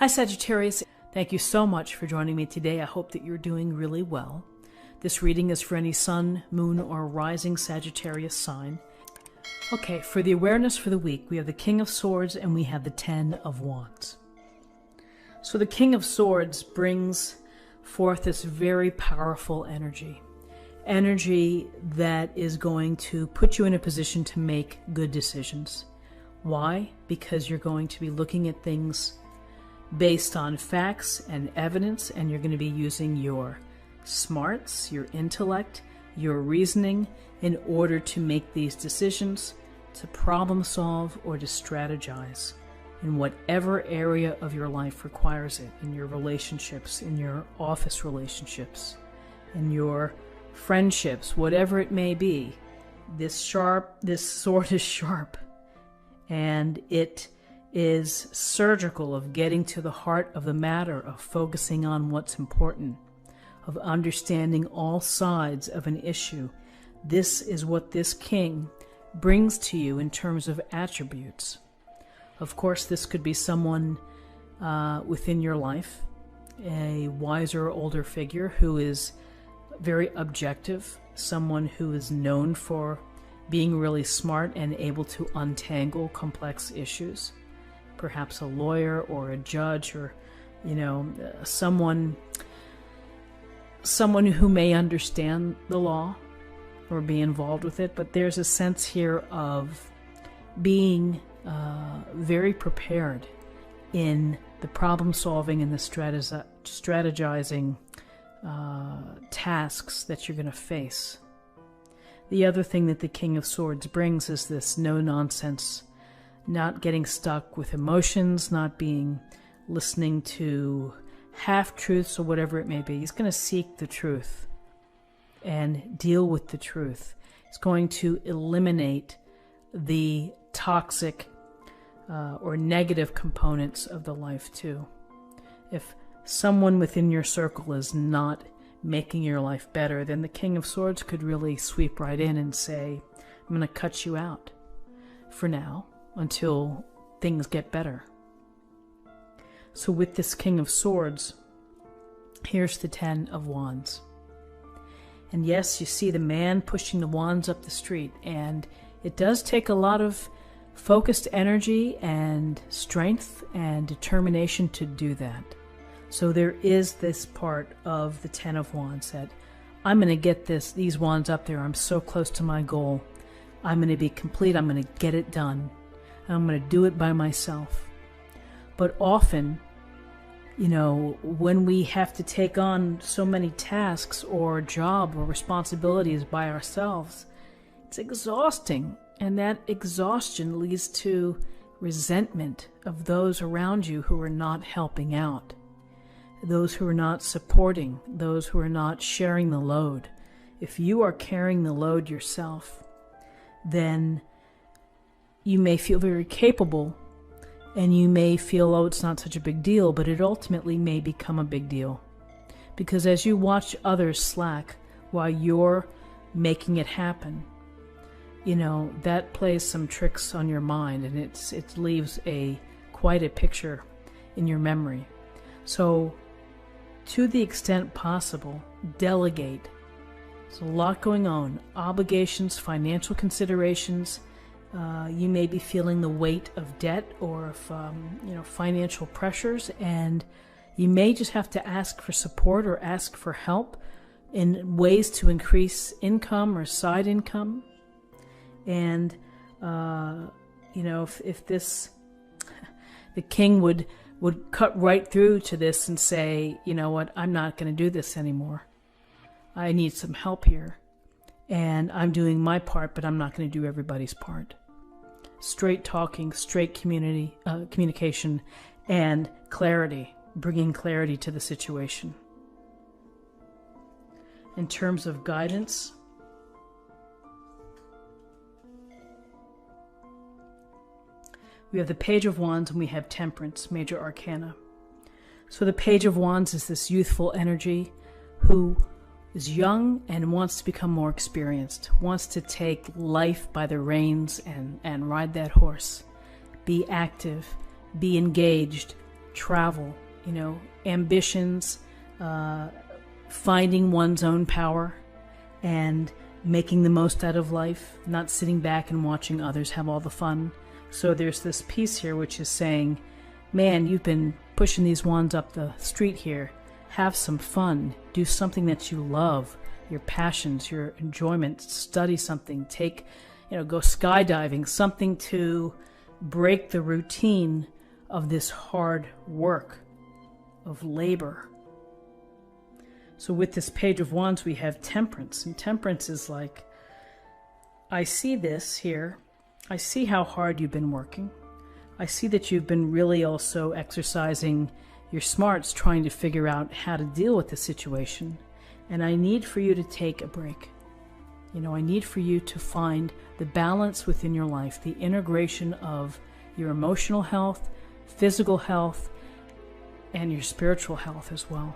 Hi Sagittarius, thank you so much for joining me today. I hope that you're doing really well. This reading is for any sun, moon, or rising Sagittarius sign. Okay, for the awareness for the week, we have the King of Swords and we have the Ten of Wands. So the King of Swords brings forth this very powerful energy that is going to put you in a position to make good decisions. Why? Because you're going to be looking at things based on facts and evidence, and you're going to be using your smarts, your intellect, your reasoning in order to make these decisions, to problem solve or to strategize in whatever area of your life requires it, in your relationships, in your office relationships, in your friendships, whatever it may be. This sword is sharp, and it is surgical, of getting to the heart of the matter, of focusing on what's important, of understanding all sides of an issue. This is what this king brings to you in terms of attributes. Of course, this could be someone within your life, a wiser, older figure who is very objective, someone who is known for being really smart and able to untangle complex issues. Perhaps a lawyer or a judge, or someone who may understand the law or be involved with it. But there's a sense here of being very prepared in the problem solving and the strategizing tasks that you're going to face. The other thing that the King of Swords brings is this no-nonsense, not getting stuck with emotions, not listening to half-truths or whatever it may be. He's going to seek the truth and deal with the truth. He's going to eliminate the toxic or negative components of the life too. If someone within your circle is not making your life better, then the King of Swords could really sweep right in and say, I'm going to cut you out for now until things get better. So with this King of Swords, here's the Ten of Wands. And yes, you see the man pushing the wands up the street, and it does take a lot of focused energy and strength and determination to do that. So there is this part of the Ten of Wands that I'm going to get these wands up there. I'm so close to my goal. I'm going to be complete. I'm going to get it done. I'm going to do it by myself. But often, when we have to take on so many tasks or job or responsibilities by ourselves, it's exhausting. And that exhaustion leads to resentment of those around you who are not helping out, those who are not supporting, those who are not sharing the load. If you are carrying the load yourself, then you may feel very capable, and you may feel, oh, it's not such a big deal, but it ultimately may become a big deal. Because as you watch others slack while you're making it happen, that plays some tricks on your mind, and it leaves quite a picture in your memory. So to the extent possible, delegate. There's a lot going on. Obligations, financial considerations. You may be feeling the weight of debt or of financial pressures, and you may just have to ask for support or ask for help in ways to increase income or side income. And if this, the king would cut right through to this and say, you know what, I'm not going to do this anymore. I need some help here, and I'm doing my part, but I'm not going to do everybody's part. Straight talking, straight communication, and clarity, bringing clarity to the situation. In terms of guidance, we have the Page of Wands and we have Temperance, major arcana. So the Page of Wands is this youthful energy who is young and wants to become more experienced, wants to take life by the reins and ride that horse. Be active, be engaged, travel, you know, ambitions, finding one's own power, and making the most out of life, not sitting back and watching others have all the fun. So there's this piece here which is saying, man, you've been pushing these wands up the street here. Have some fun. Do something that you love, your passions, your enjoyment. Study something. Take, you know, go skydiving. Something to break the routine of this hard work, of labor. So with this Page of Wands, we have Temperance. And Temperance is like, I see this here. I see how hard you've been working. I see that you've been really also exercising your smarts, trying to figure out how to deal with the situation. And I need for you to take a break. You know, I need for you to find the balance within your life, the integration of your emotional health, physical health, and your spiritual health as well.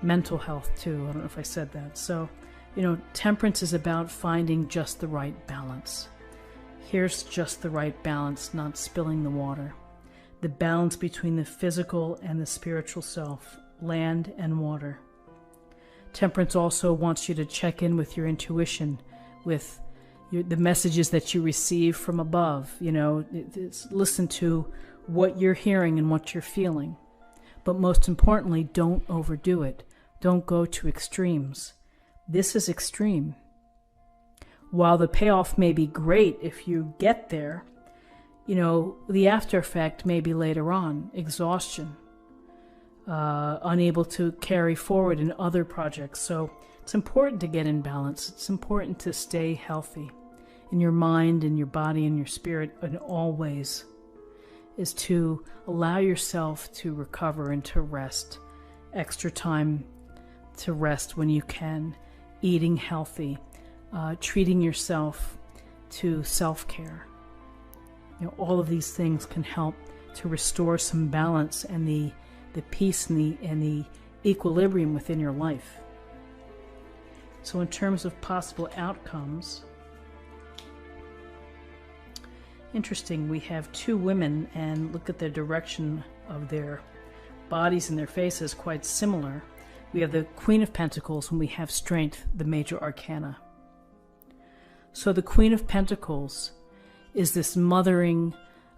Mental health too. I don't know if I said that. So, you know, Temperance is about finding just the right balance. Here's just the right balance, not spilling the water. The balance between the physical and the spiritual self, land and water. Temperance also wants you to check in with your intuition, with the messages that you receive from above. You know, listen to what you're hearing and what you're feeling. But most importantly, don't overdo it. Don't go to extremes. This is extreme. While the payoff may be great if you get there, you know, the after effect may be later on. Exhaustion. Unable to carry forward in other projects. So it's important to get in balance. It's important to stay healthy in your mind, in your body, in your spirit, in all ways. Is to allow yourself to recover and to rest. Extra time to rest when you can. Eating healthy. Treating yourself to self-care. You know, all of these things can help to restore some balance and the peace and the equilibrium within your life. So in terms of possible outcomes, interesting, we have two women, and look at the direction of their bodies and their faces, quite similar. We have the Queen of Pentacles and we have Strength, the major arcana. So the Queen of Pentacles is this mothering,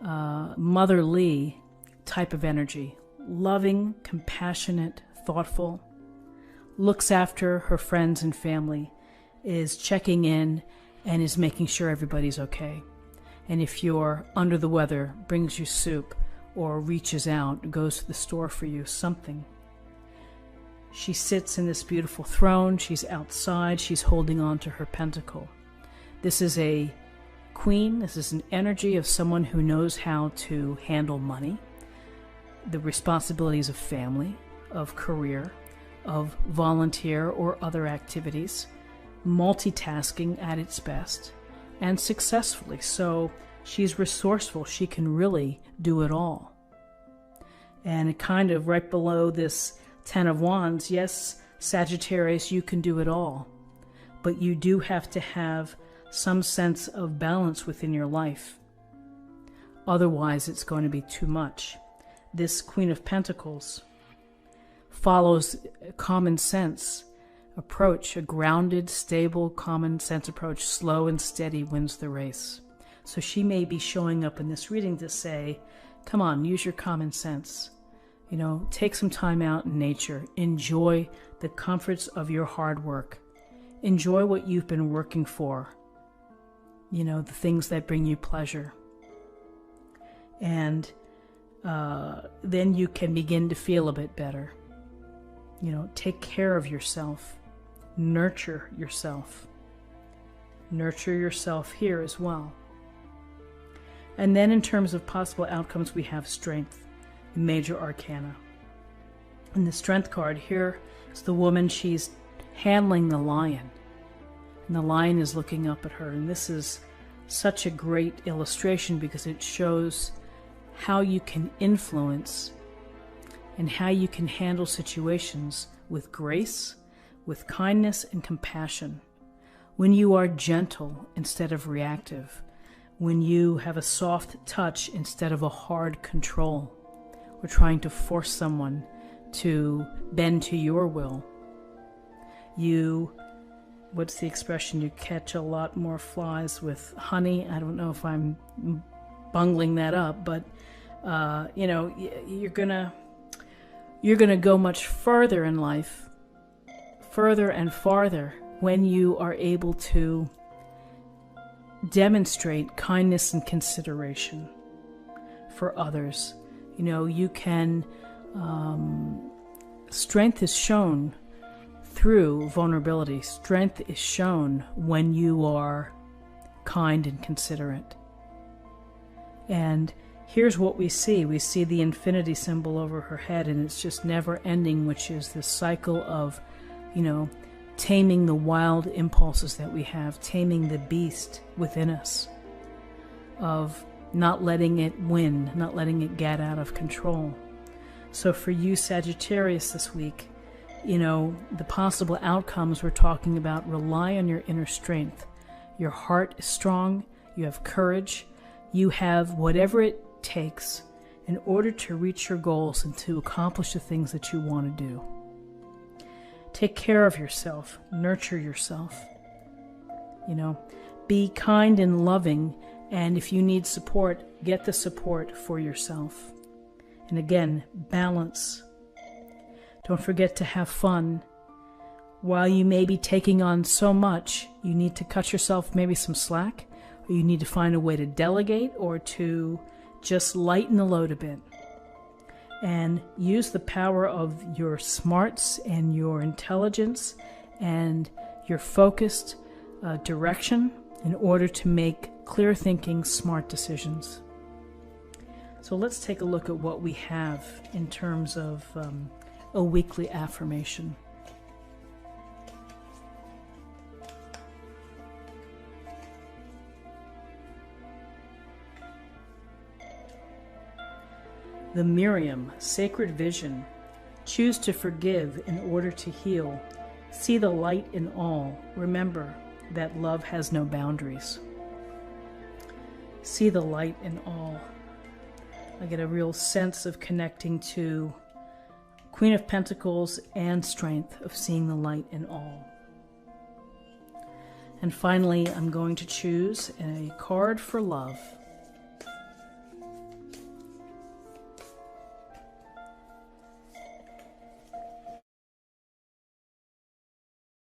motherly type of energy. Loving, compassionate, thoughtful, looks after her friends and family, is checking in and is making sure everybody's okay. And if you're under the weather, brings you soup or reaches out, goes to the store for you, something. She sits in this beautiful throne. She's outside. She's holding on to her pentacle. This is a queen. This is an energy of someone who knows how to handle money, the responsibilities of family, of career, of volunteer or other activities, multitasking at its best, and successfully. So she's resourceful. She can really do it all. And kind of right below this Ten of Wands, yes, Sagittarius, you can do it all. But you do have to have some sense of balance within your life. Otherwise, it's going to be too much. This Queen of Pentacles follows a common sense approach, a grounded, stable, common sense approach. Slow and steady wins the race. So she may be showing up in this reading to say, come on, use your common sense. You know, take some time out in nature. Enjoy the comforts of your hard work. Enjoy what you've been working for. You know, the things that bring you pleasure. And then you can begin to feel a bit better. You know, take care of yourself. Nurture yourself. Nurture yourself here as well. And then in terms of possible outcomes, we have Strength, the major arcana. And the Strength card here is the woman. She's handling the lion. And the lion is looking up at her. And this is such a great illustration because it shows how you can influence and how you can handle situations with grace, with kindness and compassion. When you are gentle instead of reactive, when you have a soft touch instead of a hard control, or trying to force someone to bend to your will. What's the expression? You catch a lot more flies with honey. I don't know if I'm bungling that up, but you're gonna go much further in life, further and farther, when you are able to demonstrate kindness and consideration for others. You can, strength is shown through vulnerability. Strength is shown when you are kind and considerate. And here's what we see. We see the infinity symbol over her head, and it's just never ending, which is this cycle of, taming the wild impulses that we have, taming the beast within us, of not letting it win, not letting it get out of control. So for you, Sagittarius, this week, the possible outcomes we're talking about rely on your inner strength. Your heart is strong, you have courage, you have whatever it takes in order to reach your goals and to accomplish the things that you want to do. Take care of yourself, nurture yourself, be kind and loving, and if you need support, get the support for yourself. And again, balance. Don't forget to have fun. While you may be taking on so much, you need to cut yourself maybe some slack, or you need to find a way to delegate or to just lighten the load a bit. And use the power of your smarts and your intelligence and your focused direction in order to make clear thinking, smart decisions. So let's take a look at what we have in terms of a weekly affirmation. The Miriam, sacred vision. Choose to forgive in order to heal. See the light in all. Remember that love has no boundaries. See the light in all. I get a real sense of connecting to Queen of Pentacles and strength, of seeing the light in all. And finally, I'm going to choose a card for love.